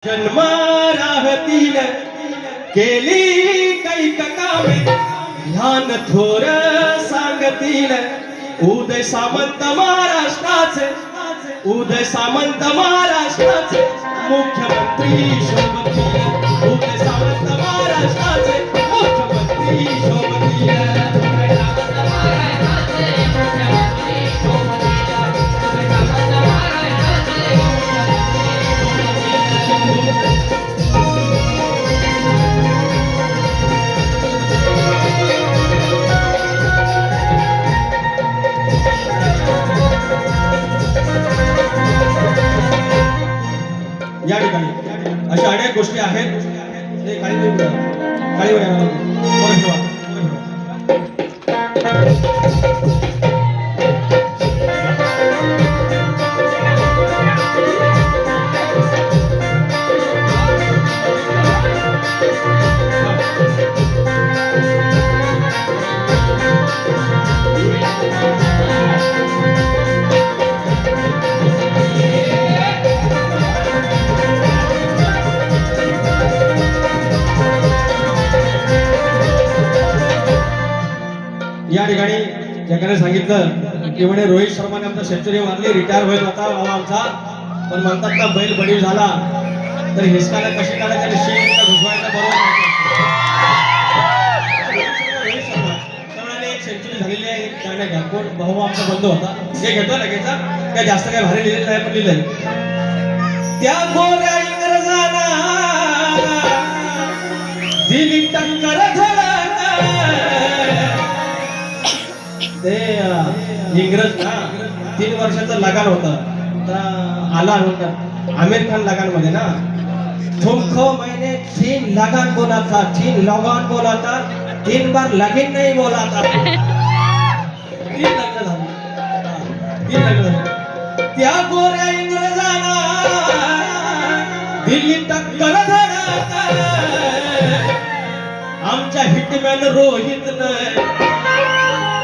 जन्म राहतील केली कैक कामे ध्यान थोर सांगतील उदय सामंत महाराष्ट्राचे उदय सामंत महाराष्ट्राचे मुख्यमंत्री शोभतील उदय सामंत महाराष्ट्राचे मुख्यमंत्री शोभतील या ठिकाणी अशा अनेक गोष्टी आहेत ते काळी या ठिकाणी ज्याकडे सांगितलं की म्हणे रोहित शर्माने आमचा सेंचुरी मारली रिटायर होईल होता बाबा आमचा पण म्हणतात ना बैल बळी झाला तर हिसकाला कशी काढायचं आणि शेण घुसवायचं बरोबर रोहित शर्मा त्यामुळे एक सेंचुरी झालेली आहे गाणं घ्या कोण भाऊ आमचा बंद होता हे घेतो लगेचा काय जास्त काय भारी लिहिलेलं नाही पण लिहिलंय त्या गोऱ्या इंग्रजांना दिली टक्कर ते इंग्रज ना 3 वर्षाचं लगान होतं आला होता आमिर खान लगान मध्ये ना तुमको मैंने 3 लगान बोला था 3 लगान बोला था 3 बार लगीन नहीं बोला था 3 लग्न झाले 3 लग्न झाले त्या गोऱ्या इंग्रजांना दिल्ली टक्कर धडक आमच्या हिटमॅन रोहितनं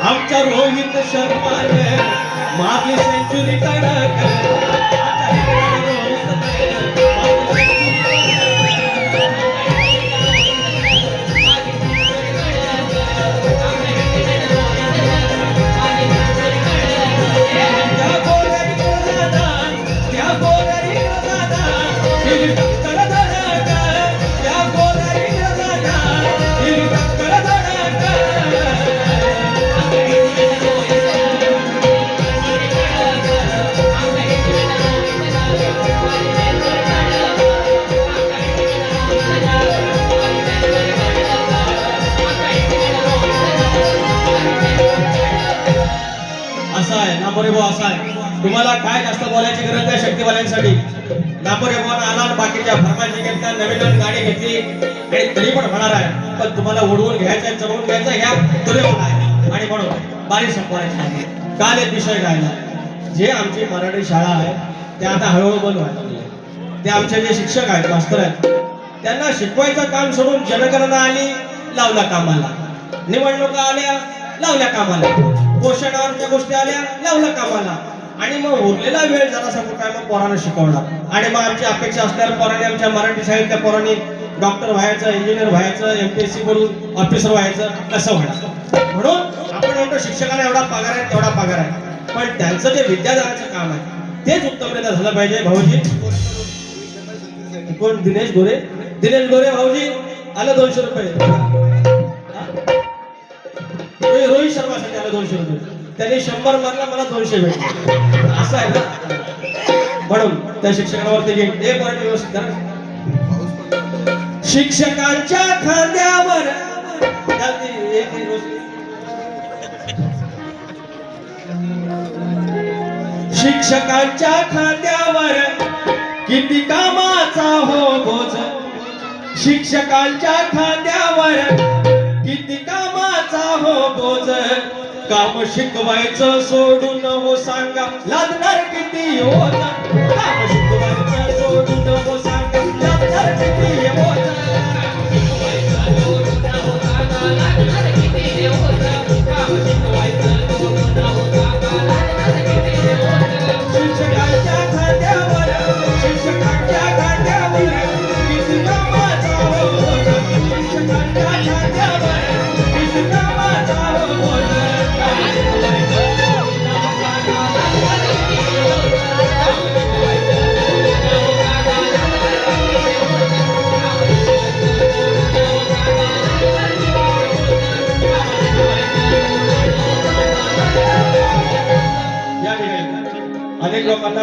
आमच्या रोहित शर्माने मारली सेंचुरी कडक नापोरे भाऊ असा आहे तुम्हाला काय जास्त बोलायची गरज नाही शक्तीवाल्यांसाठी नापोरे भाऊ आला बाकीच्या फरमाशी घेतल्या नवीन गाडी घेतली आणि तरी पण होणार आहे पण तुम्हाला उडवून घ्यायचं चढवून घ्यायचं ह्या तुले आहे आणि म्हणून बारी संपवायची काल एक विषय गायला जे आमची मराठी शाळा आहे त्या आता हळूहळू बंद व्हायला ते आमचे जे शिक्षक आहेत मास्तर आहेत त्यांना शिकवायचं काम सोडून जनगणना आली लावला कामाला निवडणुका आल्या लावल्या कामाला पोषणावरच्या गोष्टी आल्या लावलं कामाला आणि मग उरलेला वेळ जरासा काय मग पोरांना शिकवणार आणि मग आमची अपेक्षा असल्यावर पोरांनी आमच्या मराठी शाळेत त्या पोरांनी डॉक्टर व्हायचं इंजिनियर व्हायचं MPSC करून ऑफिसर व्हायचं कसं होणार म्हणून आपण म्हणतो शिक्षकांना एवढा पगार आहे तेवढा पगार आहे पण त्यांचं जे विद्यादानाचं काम आहे तेच उत्तमरित्या झालं पाहिजे भाऊजी कोण दिनेश गोरे भाऊजी आलं 200 रुपये रोहित शर्मासाठी आलं 200 रुपये त्यांनी 100 मारला मला 200 भेटले असं आहे ना म्हणून त्या शिक्षकांवरती एक पॉइंट व्यवस्थित शिक्षकांच्या खांद्यावर शिक्षकांच्या खांद्यावर किती कामाचा हो बोझ शिक्षकांच्या खांद्यावर किती कामाचा हो बोझ काम शिकवायचं सोडून हो सांगा लागणार किती ओझ काम शिकवायचं सोडून हो सांगा लागणार किती ओझ शिक्षकांच्या खांद्यावर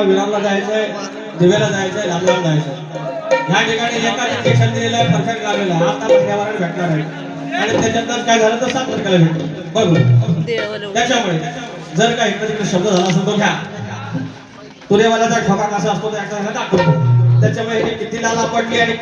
विरारला जायचंय, दिव्याला जायचंय, लांब लांब जायचंय. ह्या ठिकाणी एकाच इंजेक्शन दिलेलं आहे, परफेक्ट लागलेलं आहे. आता पर्यावरण भेटणार आहे आणि त्याच्यातच काय झालं तर 7 तारखेला भेटतो. बरोबर. त्याच्यामुळे जर काही इकडे तिकडे शब्द झाला असेल तो घ्या. तुरेवाल्याचा ठोका कसा असतो तो एकदा दाखवतो. त्याच्यामुळे हे किती लाला पडली आणि